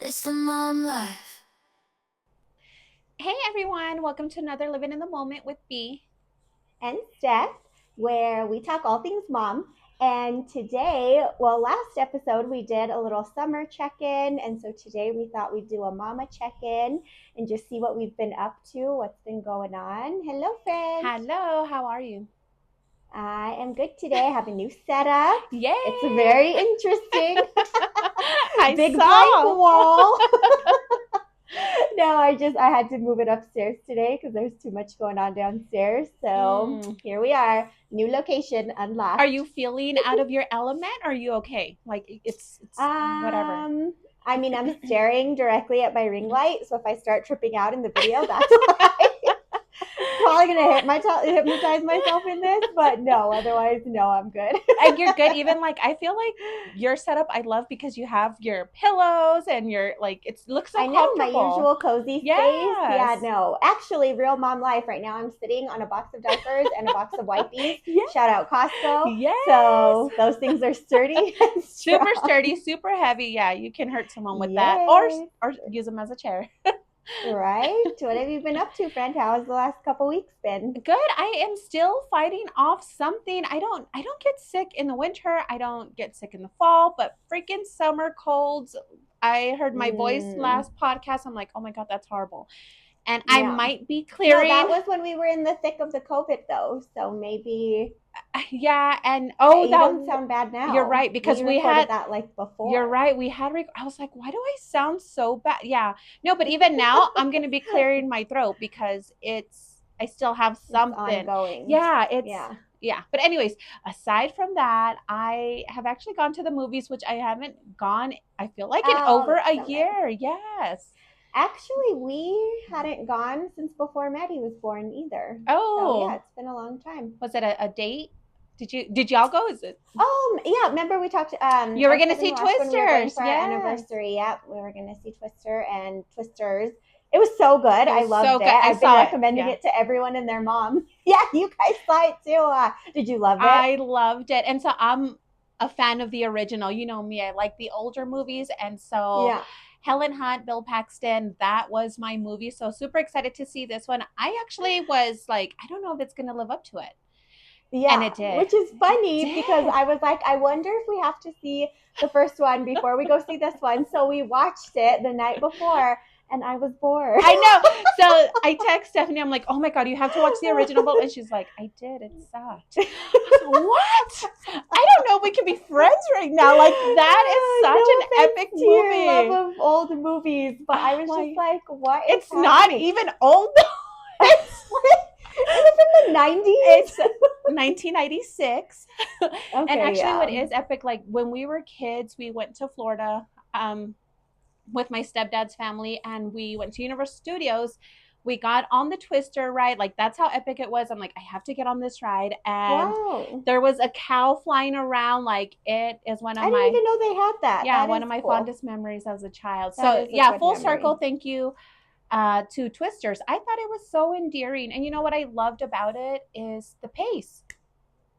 It's the mom life. Hey everyone, welcome to another Living in the Moment with B. And Steph, where we talk all things mom. And today, well, last episode we did a little summer check in. And so today we thought we'd do a mama check in and just see what we've been up to, what's been going on. Hello, friend. Hello, how are you? I am good today. I have a new setup. It's Yay! very interesting. I Big blank saw. wall. No, I had to move it upstairs today because there's too much going on downstairs. So Mm. here we are, new location Are unlocked. you feeling out of your element? Or are you okay? Like it's whatever. Um, I mean, I'm staring directly at my ring light, so if I start tripping out in the video, that's why. Probably gonna hypnotize myself in this, but no, otherwise, no, I'm good. And you're good. Even like I feel like your setup I love because you have your pillows and your like it looks so I know my comfortable. usual cozy space. Yeah, Yes. no, actually, real mom life right now. I'm sitting on a box of diapers and a box of wipes. Yes. Shout out Costco. Yes. So those things are sturdy and Super strong. sturdy, super heavy. Yeah, you can hurt someone with that, Yay! or use them as a chair. Right? What have you been up to, friend? How has the last couple weeks been? Good. I am still fighting off something. I don't get sick in the winter. I don't get sick in the fall, but freaking summer colds. I heard my voice Mm, last podcast. I'm like, oh my God, that's horrible. And I yeah. might be No, that clearing. was when we were in the thick of the COVID, though. So maybe Yeah. And you don't sound bad you're now. right because We we recorded had, that like you're before. right. I was like, why do I sound so bad? Yeah. No, but even now I'm going to be clearing my throat because I still have It's something. ongoing. Yeah. Yeah. Yeah. But, anyways, aside from that, I have actually gone to the movies, which I haven't gone, I feel like, in Oh, over that's a so nice. year. Yes. Actually, we hadn't gone since before Maddie was born either. So yeah, Oh, it's been a long time. was it a date? Did y'all go? Is it, Yeah, remember we talked you were I going to said in see the last one we were going Twisters. for our Yes. anniversary. Yep, we were going to see Twister and Twisters. It was so good. It I was so loved good. it. I I've been saw it. recommending Yeah. it to everyone and their mom. Yeah, you guys saw it too. Did you love it? I loved it. And so I'm a fan of the original. You know me, I like the older movies. And so Yeah. Helen Hunt, Bill Paxton, that was my movie. So super excited to see this one. I actually was like, I don't know if it's going to live up to it. And Yeah, it did. which is It funny because did. I was like, I wonder if we have to see the first one before we go see this one. So we watched it the night before and I was bored. I know. So I text Stephanie. I'm like, "Oh my God, you have to watch the original." And she's like, "I did. It sucked." I was like, "What? I don't know if we can be friends right now." Like that is such No an offense epic to your love movie. of old movies, but I Oh was just my! like, what is It's not happening? even old. It's Is it from the 90s? it's 1996. And Okay, actually, what yeah. is epic? Like when we were kids, we went to Florida. With my stepdad's family and we went to Universal Studios. We got on the Twister ride. Like that's how epic it was. I'm like, I have to get on this ride. And Wow. there was a cow flying around. Like it is one of I didn't my, even know they had that. yeah, That one is of my cool. fondest memories as a child. That So is a yeah, good full circle. memory. Thank you to Twisters. I thought it was so endearing. And you know what I loved about it is the pace.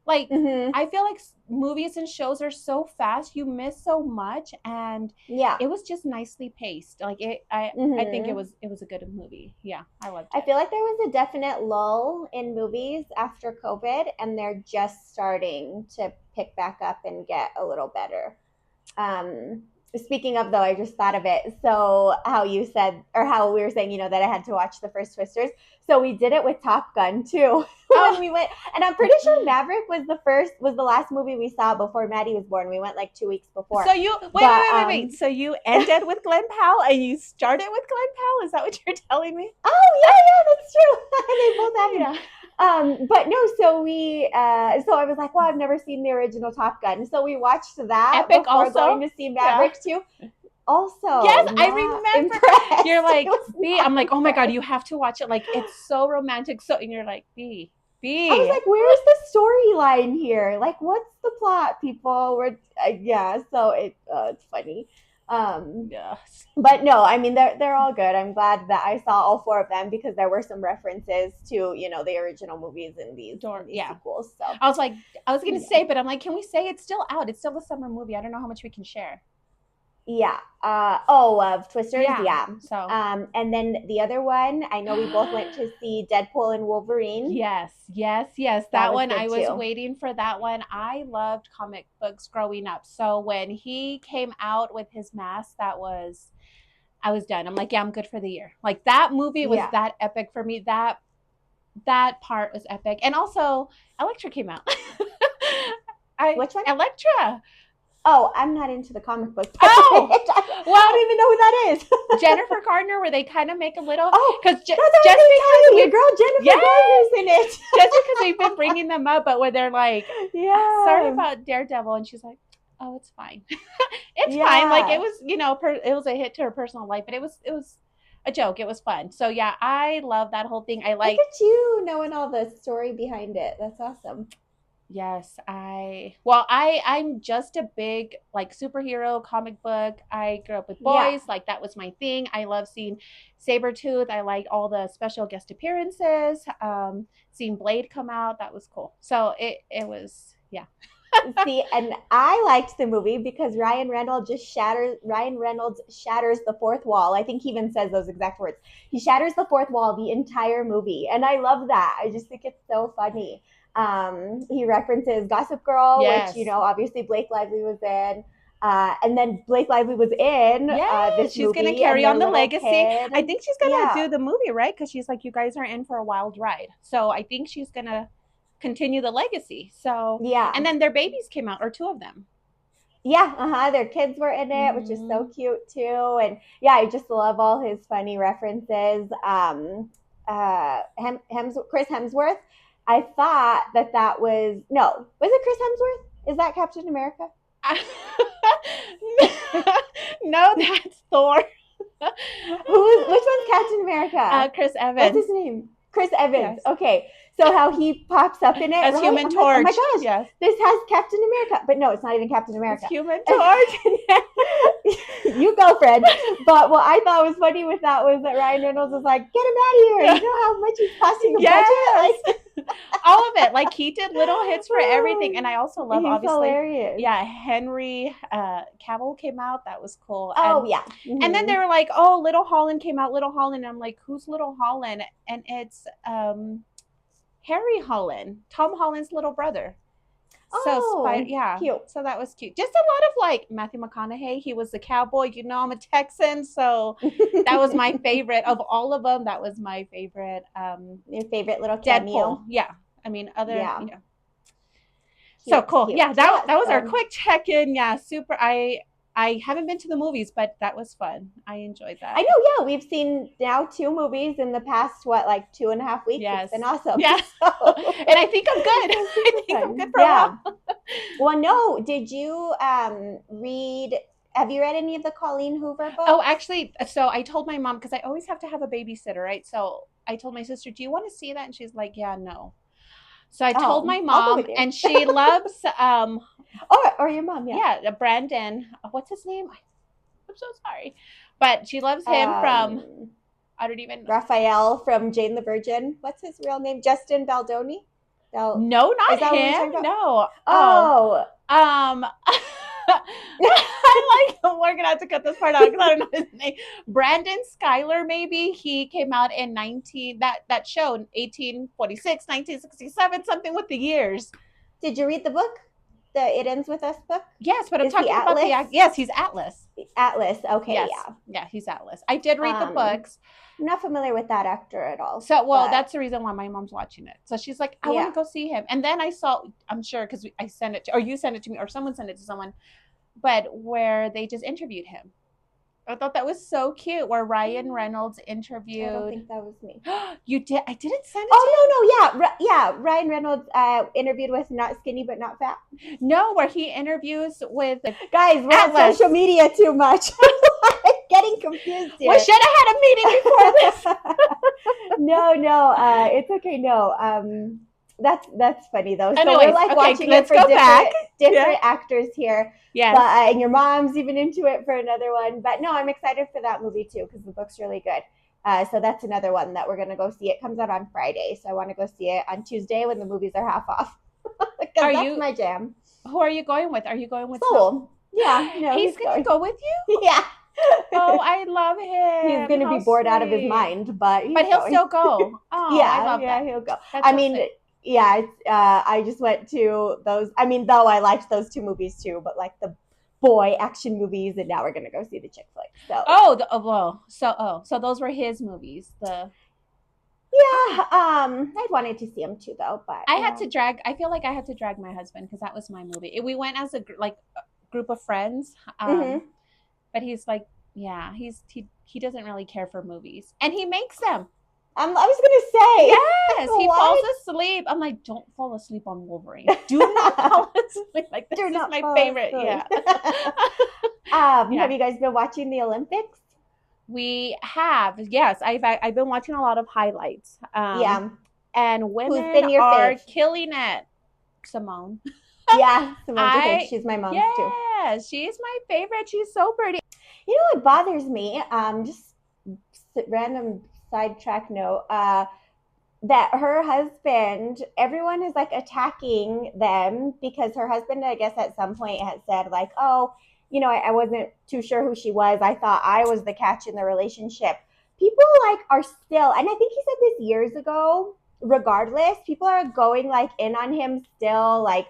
Like Hmm. I feel like movies and shows are so fast, you miss so much, and Yeah. it was just nicely paced. Like I think Hmm. it was a good movie. Yeah, I loved I it. feel like there was a definite lull in movies after COVID, and they're just starting to pick back up and get a little better. Um, Speaking of though, I just thought of it. So how you said, or how we were saying, that I had to watch the first Twisters. So we did it with Top Gun too when Oh, we went, and I'm pretty sure Maverick was the last movie we saw before Maddie was born. We went like 2 weeks before, so you but wait. So you ended with Glenn Powell and you started with Glenn Powell? Is that what you're telling me? oh yeah, that's true. They both happened. Yeah. But no, so I was like, well, I've never seen the original Top Gun. So we watched that Epic before also. going to see Yeah. Maverick too. Also, Yes, I not remember. You're impressed. I like, was B, not I'm like, oh my God, impressed. you have to watch it. Like, it's so romantic. So, and you're like, I was B. like, where's the storyline here? Like, what's the plot, people? Yeah, so it's funny. Um, Yes. but no, I mean they're all good. I'm glad that I saw all four of them because there were some references to the original movies in these Yeah. sequels. So I was like, I was gonna yeah. say, but I'm like, can we say it's still out? It's still a summer movie. I don't know how much we can share. Yeah. Of Twisters. Yeah. Yeah. So And then the other one, I know we both went to see Deadpool and Wolverine. yes, yes, yes. That That was one, I good was too. waiting for that one. I loved comic books growing up. So when he came out with his mask, I was done. I'm like, yeah, I'm good for the year. Like that movie was Yeah. that epic for me. That part was epic. And also Electra came out. I Which one? Electra. Oh, I'm not into the comic book part of Oh, it. I don't well, even know who that is. Jennifer Gardner, where they kind of make a little Oh, because that's what I was just going to tell because you. Your we girl Jennifer yes, Gardner's in it. just because we've been bringing them up, but where they're like, sorry Yeah. about Daredevil, and she's like, oh, it's fine, it's fine. Like it Yeah. was, it was a hit to her personal life, but it was a joke. It was fun. So yeah, I love that whole thing. I Look like at you knowing all the story behind it. That's awesome. yes, I'm just a big like superhero comic book. I grew up with Yeah. boys, like that was my thing. I love seeing Sabretooth. I like all the special guest appearances. Seeing Blade come out, that was cool. So it was yeah. See, and I liked the movie because Ryan Reynolds shatters the fourth wall. I think he even says those exact words. He shatters the fourth wall the entire movie, and I love that. I just think it's so funny. He references Gossip Girl, which Yes. obviously Blake Lively was in. And then Blake Lively was in Yeah, this she's gonna movie, and carry their on the little legacy. kid. I think she's gonna Yeah, do the movie, right? Because she's like, you guys are in for a wild ride. So I think she's gonna continue the legacy. So, and yeah. then their babies came out, or two of them. Yeah, their kids were in it, which is so Mm-hmm. cute too. And yeah, I just love all his funny references. Chris Hemsworth. I thought that was no, was it Chris Hemsworth? Is that Captain America? No, that's Thor. Which one's Captain America? Chris What's his Evans. name? Chris Evans. Yes. Okay. So how he pops up in it, As right? Human I'm like, oh my Torch. gosh, Yes. this has Captain America. But no, it's not even Captain It's America. Human Torch. You go, Fred. But what I thought was funny with that was that Ryan Reynolds was like, get him out of here. You know how much he's costing the budget? Yes. Like, All of it. Like he did little hits for everything. And I also love he's obviously, hilarious. yeah, Henry Cavill came out. That was cool. Oh, yeah. And then they were like, oh, Little Holland came out, Little Holland. And I'm like, who's Little Holland? And it's Harry Holland, Tom Holland's little brother. So Oh, yeah, cute. so that was cute. Just a lot of like Matthew McConaughey. He was the cowboy. I'm a Texan, so that was my favorite of all of them. That was my favorite. Your favorite little Deadpool. cameo? Yeah, I mean other. Yeah. Yeah. So Cute, cool. cute. Yeah, that was our Awesome. quick check in. Yeah, super. I haven't been to the movies, but that was fun. I enjoyed I that. know, yeah. We've seen now two movies in the past, what, like 2.5 weeks? It's been Yes. awesome. Yeah. So, And I think I'm good. I think I'm fun. good for a Yeah. while. Well, no. Did you read? Have you read any of the Colleen Hoover Oh, books? actually, so I told my mom because I always have to have a babysitter, right? So I told my sister, "Do you want to see that?" And she's like, "Yeah, no." So I told Oh, my I'll go mom, with you. and she loves, Or your mom, yeah. yeah, Brandon. What's his name? I'm so sorry, but she loves him from. Um, I don't even. Raphael from Jane the Virgin. What's his real name? Justin Baldoni. No, Is not that what we're him. talking about? No. Oh, Oh, um. I like we're gonna have to cut this part out because I don't know his name. Brandon Schuyler, maybe he came out in 19 that show 1846, 1967, something with the years. did you read the book? The It Ends With Us book? Yes, but I'm Is he talking about the Atlas? act. Yes, he's Atlas. Atlas. Okay, Yes, yeah. yeah, he's Atlas. I did read the Um, books. I'm not familiar with that actor at all, So, well, but that's the reason why my mom's watching it. So she's like, I want yeah. to go see him. And then I saw, I'm sure, because I sent it to, or you sent it to me, or someone sent it to someone, but where they just interviewed him. I thought that was so cute, where Ryan Reynolds I don't interviewed. think that was me. You did? I didn't send it to Oh no, no, yeah, yeah. Ryan Reynolds interviewed with Not Skinny but Not Fat. you? No, where he interviews with Guys, we're on Atlas. social media too much. Getting confused here. We should have had a meeting before this. No, it's okay. No, that's funny though. So Anyways, we're like okay, watching let's it for go back. different Yeah. actors here. Yes. But and your mom's even into it for another one. But no, I'm excited for that movie too because the book's really good. So that's another one that we're gonna go see. It comes out on Friday, so I want to go see it on Tuesday when the movies are half off because Are that's you? my jam. Who are you going with? Are you going with Soul. Yeah, no, He's he's gonna going. go with you? Yeah. Oh, I love He's him. going to be How bored out of his sweet. mind, but But he's he'll going. still go. Oh, I Yeah, love yeah, that. he'll go. That's I so mean, sweet. yeah, it's I just went to those. I mean, though I liked those two movies too, but like the boy action movies, and now we're gonna go see the chick flick. So Oh, so those were his movies. The yeah, oh, I wanted to see him too, though. But I had to drag. I feel like I had to drag my husband because that was my movie. We went as like a group of friends. hmm But he's like, yeah, he doesn't really care for movies, and he makes them. I was gonna say Yes, he falls what? asleep. I'm like, don't fall asleep on Wolverine. Do not fall asleep. Like this Do is not my fall favorite. asleep. Yeah, Have yeah. you guys been watching the Olympics? We have yes. I've been watching a lot of highlights. Yeah. And Who's women been your are fave? killing it. Simone. Yeah, Simone's your fave. I She's my mom's too. yeah, she's my favorite. She's so pretty. You know what bothers me? Just random sidetrack note. That her husband, everyone is like attacking them because her husband, I guess, at some point had said like, "Oh, I wasn't too sure who she was. I thought I was the catch in the relationship." People like are still, and I think he said this years ago. Regardless, people are going like in on him still, like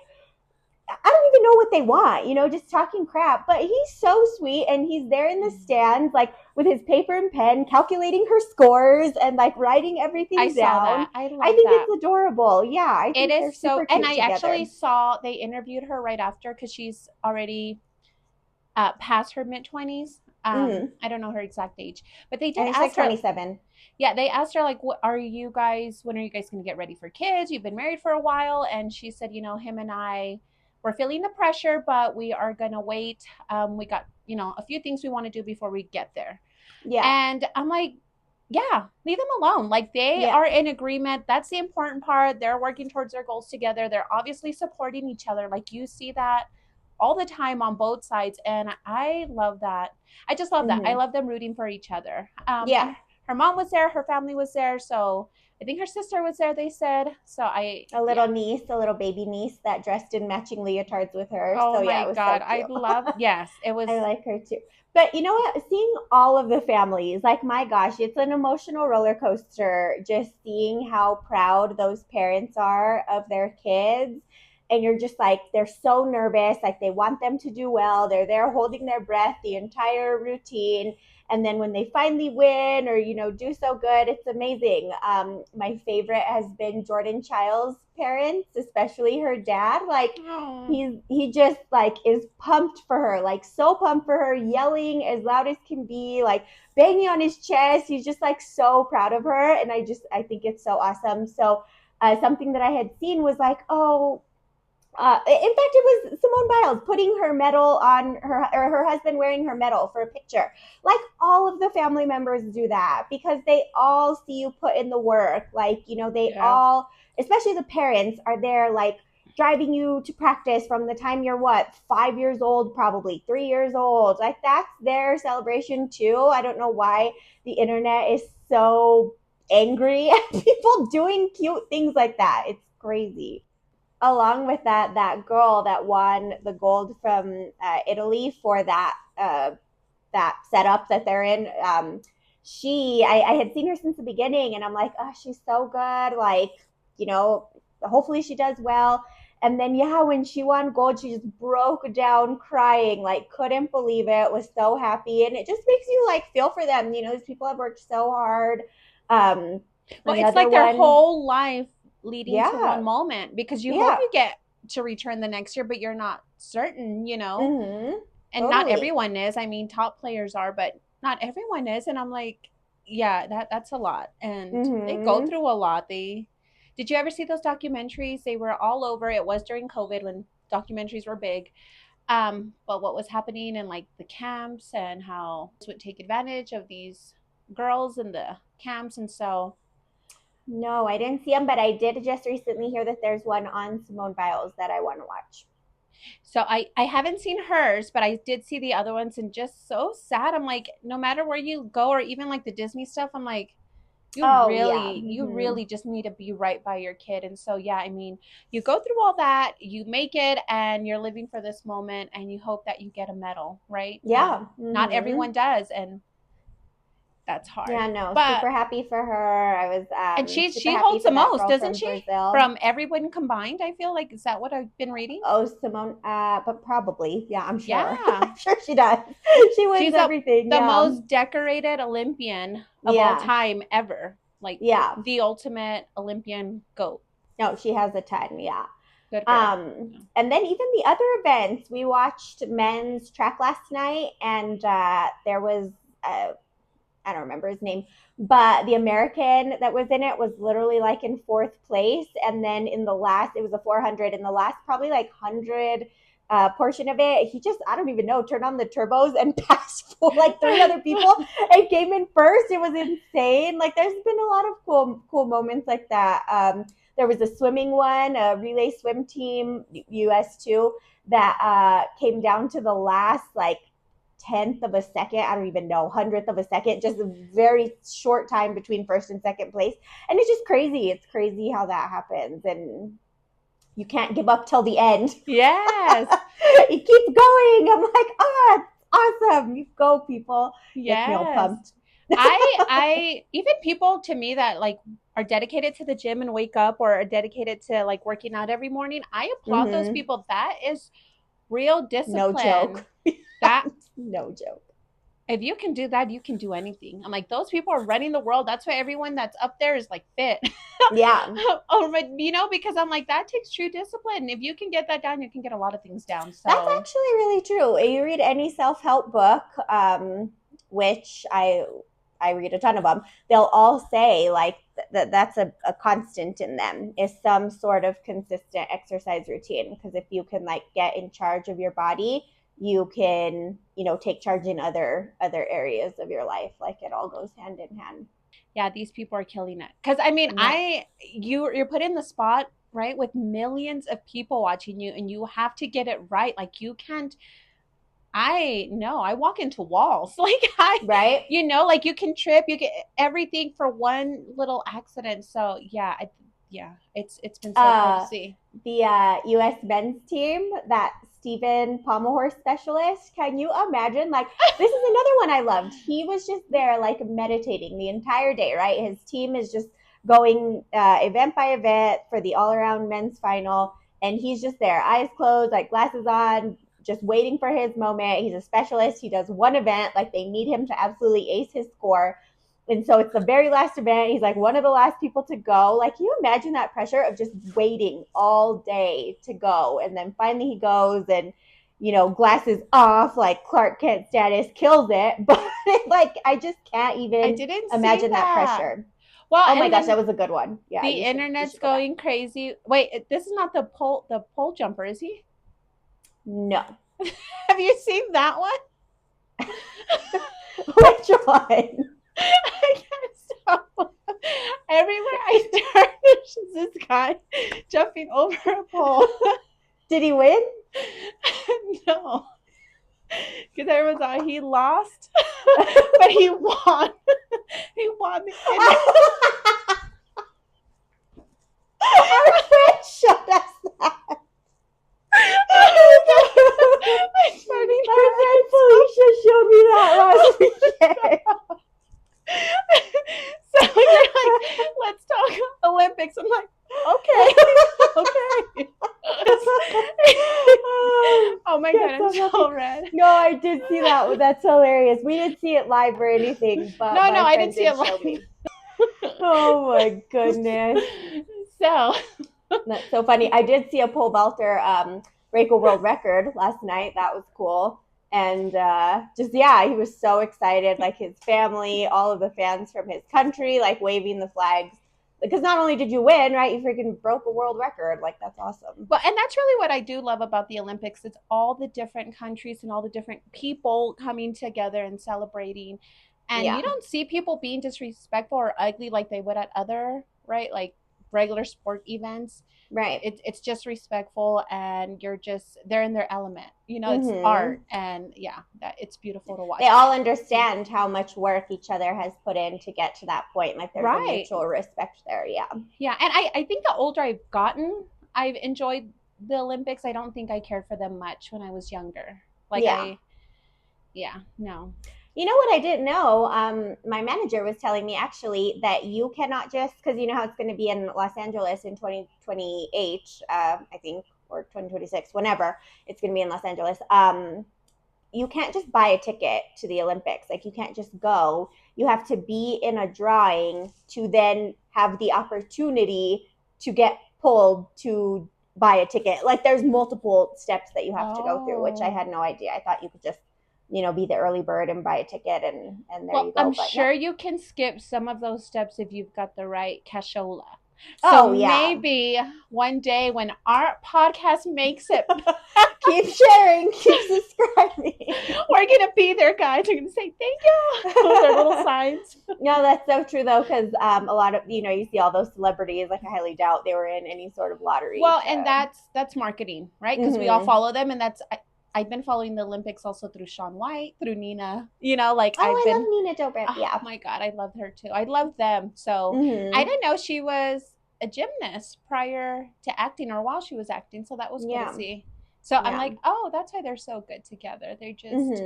I don't even know what they want, just talking crap. But he's so sweet and he's there in the stands, like with his paper and pen, calculating her scores and like writing I everything saw down. that. I I love think that. it's adorable. Yeah, I It think is they're so, super and cute I actually together. saw they interviewed her right after because she's already past her mid 20s. Mm-hmm. I don't know her exact age, but they I did think she's like ask her. 27. Yeah, they asked her like, "What are you guys? When are you guys going to get ready for kids? You've been married for a while," and she said, him and I, we're feeling the pressure, but we are going to wait. We got a few things we want to do before we get there, Yeah. and I'm like, yeah, leave them alone. Like they Yeah. are in agreement. That's the important part. They're working towards their goals together. They're obviously supporting each other. Like you see that all the time on both sides. And I love that. I just love that. I Mm-hmm. love them rooting for each other. Yeah. And her mom was there, her family was there. So I think her sister was there, they said. So A yeah. little niece, a little baby niece that dressed in matching leotards with her. Oh So my yeah, it was so God. I cute. love, yes, it was. I like her too. But you know what? Seeing all of the families, like my gosh, it's an emotional roller coaster just seeing how proud those parents are of their kids. And you're just like, they're so nervous. Like they want them to do well. They're there holding their breath the entire routine. And then when they finally win or, do so good, it's amazing. My favorite has been Jordan Child's parents, especially her dad. Like, Oh. he just like is pumped for her, like so pumped for her, yelling as loud as can be, like banging on his chest. He's just like so proud of her, and I think it's so awesome. So something that I had seen was like, oh, in fact, it was Simone Biles putting her medal on her, or her husband wearing her medal for a picture. Like all of the family members do that because they all see you put in the work. Like, they Yeah. all, especially the parents, are there like driving you to practice from the time you're 5 years old, probably 3 years old. Like that's their celebration too. I don't know why the internet is so angry at people doing cute things like that. It's crazy. Along with that girl that won the gold from Italy for that setup that they're in. I had seen her since the beginning, and I'm like, oh, she's so good. Like, hopefully she does well. And then yeah, when she won gold, she just broke down crying, like couldn't believe it. Was so happy, and it just makes you like feel for them. These people have worked so hard. Um, Well, it's Another like their one, whole life leading to one yeah, moment because you hope yeah. you get to return the next year, but you're not certain. Mm-hmm. And not Totally. everyone is. I mean, top players are, but not everyone is. And I'm like, yeah, that's a lot. And they go Mm-hmm. through a lot. Did you ever see those documentaries? They were all over. It was during COVID when documentaries were big. But what was happening in like the camps and how would take advantage of these girls in the camps. And so No, I didn't see them, but I did just recently hear that there's one on Simone Biles that I want to watch. I haven't seen hers, but I did see the other ones and just so sad. I'm like, no matter where you go or even like the Disney stuff, I'm like, Oh yeah. You really just need to be right by your kid. And so, yeah, I mean, you go through all that, you make it, and you're living for this moment, and you hope that you get a medal, right? And Yeah. not everyone does, and that's hard. Yeah, no, But super happy for her. I was and super she happy holds the for that most, girl doesn't from she? Brazil. From everyone combined, I feel like, is that what I've been reading? Oh, Simone, but probably, yeah, I'm sure. Yeah. I'm sure she does. She wins She's everything. the Yeah, most decorated Olympian of all yeah, time ever. Like yeah. the ultimate Olympian goat. No, she has a ton. Yeah. Good girl. Yeah. And then even the other events, we watched men's track last night, and there was I don't remember his name, but the American that was in it was literally like in fourth place. And then in the last, it was a 400. In the last, probably like 100 portion of it, he just, I don't even know, turned on the turbos and passed for like three other people and came in first. It was insane. Like there's been a lot of cool moments like that. There was a swimming one, a relay swim team, US too, that came down to the last like tenth of a second, I don't even know, hundredth of a second, just a very short time between first and second place. And it's just crazy. It's crazy how that happens. And you can't give up till the end. Yes. You keep going. I'm like, oh, awesome. You go, people. Gets me all Yes. pumped. I even people to me that like are dedicated to the gym and wake up or are dedicated to like working out every morning. I applaud those people. That is real discipline. No joke. That no joke. If you can do that, you can do anything. I'm like, those people are running the world. That's why everyone that's up there is like fit. Yeah. Or, you know, because I'm like, that takes true discipline. If you can get that down, you can get a lot of things down. So that's actually really true. You read any self-help book, which I read a ton of them, they'll all say like that's a constant in them is some sort of consistent exercise routine. Because if you can like get in charge of your body, you can, you know, take charge in other areas of your life. Like it all goes hand in hand. Yeah, these people are killing it. Because I mean, yeah. you're put in the spot, right, with millions of people watching you, and you have to get it right. Like you can't. I walk into walls. Like right. You know, like you can trip, you get everything for one little accident. So yeah, it's been so cool to see. The U.S. men's team, that Stephen Pommehorse specialist. Can you imagine? Like, this is another one I loved. He was just there, like, meditating the entire day, right? His team is just going event by event for the all around men's final. And he's just there, eyes closed, like glasses on, just waiting for his moment. He's a specialist. He does one event, like, they need him to absolutely ace his score. And so it's the very last event. He's like one of the last people to go. Like, can you imagine that pressure of just waiting all day to go? And then finally he goes and, you know, glasses off, like Clark Kent status, kills it. But like, I just can't even imagine that pressure. Well, oh my gosh, that was a good one. Yeah. The internet's going crazy. Wait, this is not the pole jumper, is he? No. Have you seen that one? Which one? I can't stop. Everywhere I turn, there's just this guy jumping over a pole. Did he win? No. Because everyone thought he lost, but he won. He won the Our friend showed us that. My friend Felicia showed me that last weekend. So you're like, let's talk Olympics. I'm like, okay. Oh my god, I'm so red. No, I did see that. That's hilarious. We didn't see it live or anything, but no, I didn't see it live. Oh my goodness. So that's so funny. I did see a pole vaulter break a world record last night. That was cool. And he was so excited, like his family, all of the fans from his country, like waving the flags. Because not only did you win, right, you freaking broke a world record. Like, that's awesome. Well, and that's really what I do love about the Olympics. It's all the different countries and all the different people coming together and celebrating. And you don't see people being disrespectful or ugly like they would at other, right, like regular sport events. Right. It's just respectful, and they're in their element. It's art, and yeah, that it's beautiful to watch. They all understand how much work each other has put in to get to that point. Like there's a mutual respect there. Yeah. Yeah, and I think the older I've gotten, I've enjoyed the Olympics. I don't think I cared for them much when I was younger. Like no. You know what I didn't know? My manager was telling me actually that you cannot just, because you know how it's going to be in Los Angeles in 2028, I think, or 2026, whenever it's going to be in Los Angeles. You can't just buy a ticket to the Olympics. Like you can't just go. You have to be in a drawing to then have the opportunity to get pulled to buy a ticket. Like there's multiple steps that you have to go through, which I had no idea. I thought you could just be the early bird and buy a ticket and there you go. I'm sure you can skip some of those steps if you've got the right cashola. So maybe one day when our podcast makes it, keep sharing, keep subscribing. We're gonna be there, guys. We're gonna say thank you with our little signs. No, that's so true though, because a lot of you see all those celebrities. Like I highly doubt they were in any sort of lottery. Well, and that's marketing, right? Because we all follow them, and I've been following the Olympics also through Shaun White, through Nina. I love Nina Dobrev. Yeah. Oh my God, I loved her too. I love them. So I didn't know she was a gymnast prior to acting or while she was acting. So that was cool to see. So I'm like, oh, that's why they're so good together. They just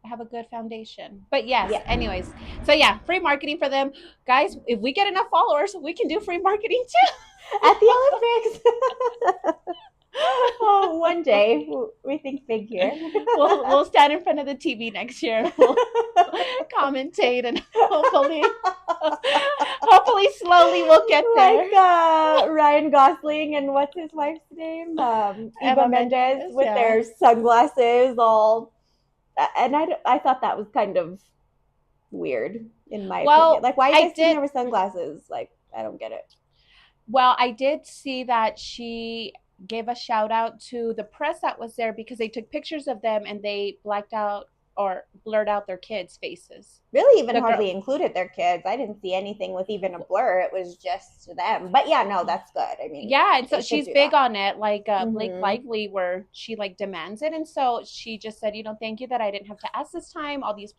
have a good foundation. But yes, anyways. So yeah, free marketing for them. Guys, if we get enough followers, we can do free marketing too. At the Olympics. Oh, one day we think big here. We'll stand in front of the TV next year. We'll commentate and hopefully slowly we'll get there. Like Ryan Gosling and what's his wife's name? Eva Mendes with their sunglasses all. And I thought that was kind of weird in my opinion. Like, why is she with sunglasses? Like, I don't get it. Well, I did see that she gave a shout out to the press that was there because they took pictures of them and they blacked out or blurred out their kids' faces. Really even hardly included their kids. I didn't see anything with even a blur. It was just them. But yeah, no, that's good. I mean, yeah, and so she's big on it, like Blake Lively, where she like demands it. And so she just said, thank you that I didn't have to ask this time. All these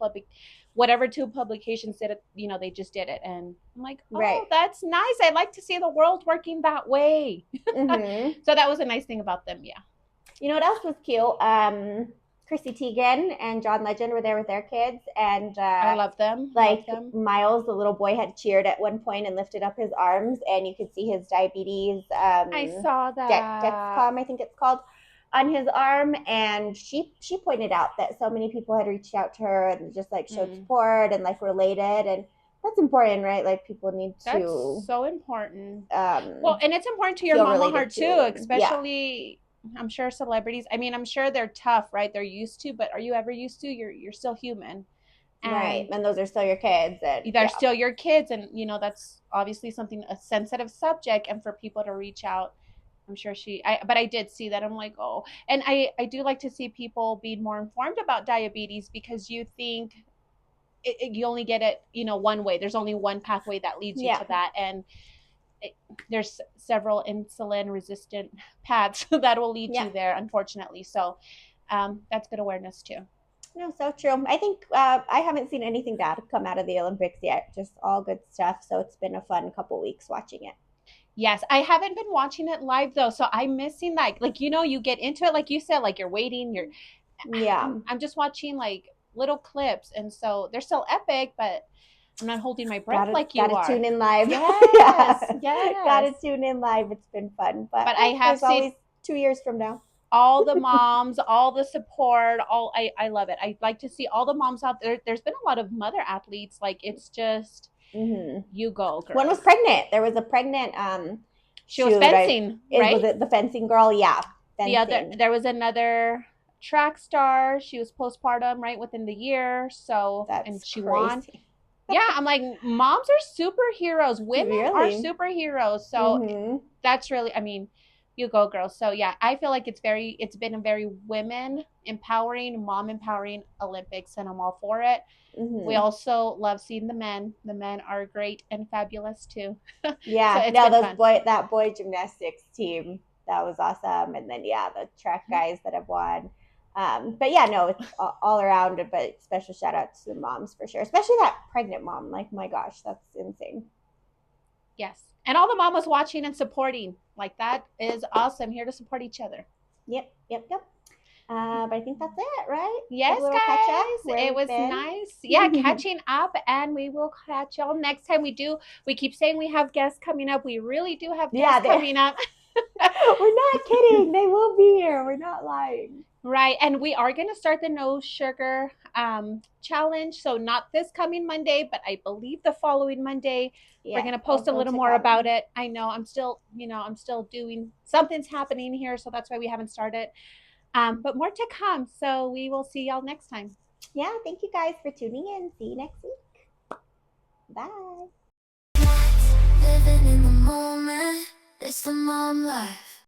whatever two publications did it, they just did it. And I'm like, oh, that's nice. I like to see the world working that way. So that was a nice thing about them. Yeah. You know what else was cute? Chrissy Teigen and John Legend were there with their kids, and I love them. Miles, the little boy, had cheered at one point and lifted up his arms, and you could see his diabetes. I saw that. Dexcom, I think it's called, on his arm, and she pointed out that so many people had reached out to her and just like showed support and like related, and that's important, right? Like people need to. That's so important. Well, and it's important to your mama heart too, especially. Yeah. I'm sure celebrities, I'm sure they're tough, right? They're used to, but are you ever used to? You're still human. Right. And those are still your kids. They're still your kids. And, that's obviously a sensitive subject. And for people to reach out, I'm sure but I did see that. I'm like, oh. And I do like to see people being more informed about diabetes because you think you only get it, one way. There's only one pathway that leads you to that. And there's several insulin resistant paths that will lead you there, unfortunately. So that's good awareness too. No, so true. I think I haven't seen anything bad come out of the Olympics yet. Just all good stuff. So it's been a fun couple weeks watching it. Yes, I haven't been watching it live though. So I'm missing you get into it, like you said, like you're waiting. I'm just watching like little clips. And so they're still epic, but I'm not holding my breath like you are. Gotta tune in live. Yes. Gotta tune in live. It's been fun. But I have seen always 2 years from now. All the moms, all the support, I love it. I like to see all the moms out there. There's been a lot of mother athletes. Like it's just you go, girl. One was pregnant. There was a pregnant she was fencing, right? Was it the fencing girl? Yeah. Fencing. There was another track star. She was postpartum right within the year. So and she won. Yeah, I'm like, moms are superheroes. Women are superheroes. So that's really, You go, girls. So yeah, I feel like it's been a very women empowering, mom empowering Olympics, and I'm all for it. We Mm-hmm. also love seeing the men. The men are great and fabulous too. So Yeah, it's no, been those fun. that boy gymnastics team, that was awesome. And then yeah, the track guys that have won. But yeah, no, it's all around. But special shout out to the moms for sure, especially that pregnant mom. Like my gosh, that's insane. Yes. And all the mamas watching and supporting. Like that is awesome. Here to support each other. Yep, yep, yep. But I think that's it, right? Good Yes, little catch up guys. where It we've was been. nice. Yeah, catching up, and we will catch y'all next time. We keep saying we have guests coming up. We really do have Yeah, guests coming up. we're not kidding. They will be here. We're not lying. Right. And we are going to start the no sugar challenge. So, not this coming Monday, but I believe the following Monday. We're Yes, going to post a also little to more about come. it. I know I'm still doing something's happening here. So, that's why we haven't started. But more to come. So, we will see y'all next time. Yeah, thank you guys for tuning in. See you next week. Bye. Living in the moment, it's the mom life.